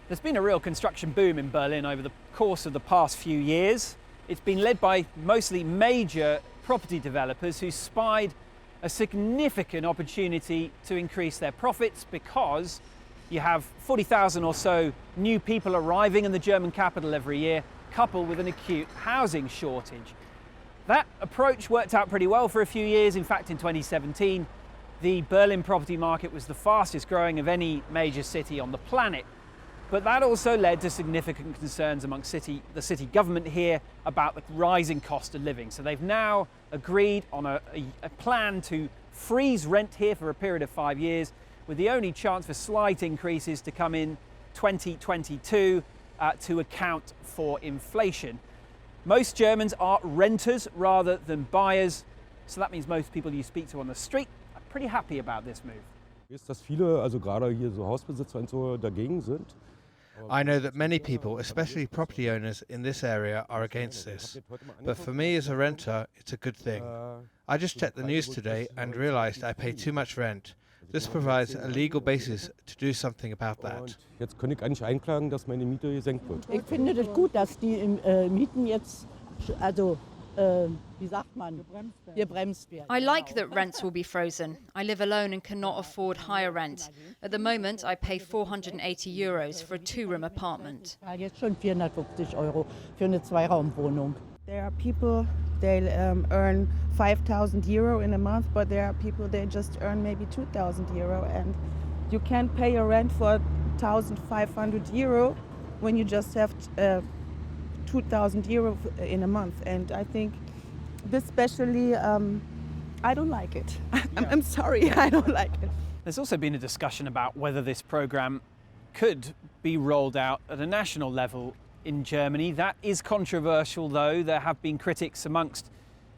There's been a real construction boom in Berlin over the course of the past few years. It's been led by mostly major property developers who spied a significant opportunity to increase their profits because you have 40,000 or so new people arriving in the German capital every year, coupled with an acute housing shortage. That approach worked out pretty well for a few years. In fact, in 2017, the Berlin property market was the fastest growing of any major city on the planet. But that also led to significant concerns amongst the city government here about the rising cost of living. So they've now agreed on a plan to freeze rent here for a period of 5 years, with the only chance for slight increases to come in 2022 to account for inflation. Most Germans are renters rather than buyers, so that means most people you speak to on the street are pretty happy about this move. Dass viele, also gerade hier so Hausbesitzer und so, dagegen sind. I know that many people, especially property owners in this area, are against this. But for me as a renter, it's a good thing. I just checked the news today and realized I pay too much rent. This provides a legal basis to do something about that. Jetzt kann ich eigentlich einklagen, dass meine Miete gesenkt wird. Ich finde das gut, dass die Mieten jetzt, also wie sagt man, gebremst werden. I like that rents will be frozen. I live alone and cannot afford higher rent. At the moment, I pay €480 for a two-room apartment. Ich zahle jetzt schon 450 € für eine Zweiraumwohnung. There are people, they earn €5,000 in a month, but there are people, they just earn maybe €2,000, and you can't pay a rent for €1,500 when you just have €2,000 in a month. And I think this especially, I don't like it. I'm sorry, I don't like it. There's also been a discussion about whether this program could be rolled out at a national level in Germany. That is controversial, though. There have been critics amongst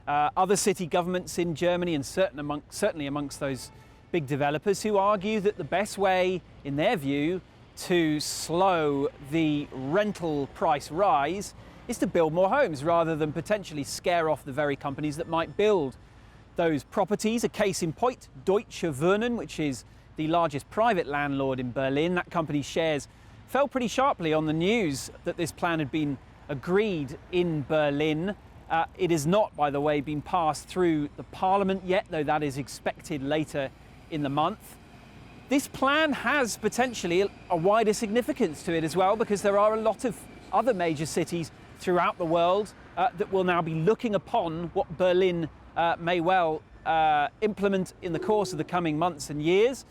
other city governments in Germany and certainly amongst those big developers who argue that the best way, in their view, to slow the rental price rise is to build more homes rather than potentially scare off the very companies that might build those properties. A case in point, Deutsche Wohnen, which is the largest private landlord in Berlin. That company's shares fell pretty sharply on the news that this plan had been agreed in Berlin. It has not, by the way, been passed through the parliament yet, though that is expected later in the month. This plan has potentially a wider significance to it as well, because there are a lot of other major cities throughout the world that will now be looking upon what Berlin may well implement in the course of the coming months and years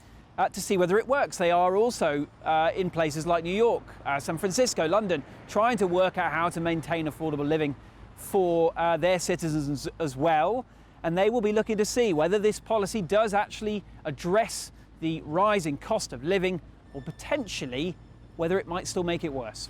to see whether it works. They are also in places like New York, San Francisco, London, trying to work out how to maintain affordable living for their citizens as well. And they will be looking to see whether this policy does actually address the rising cost of living, or potentially whether it might still make it worse.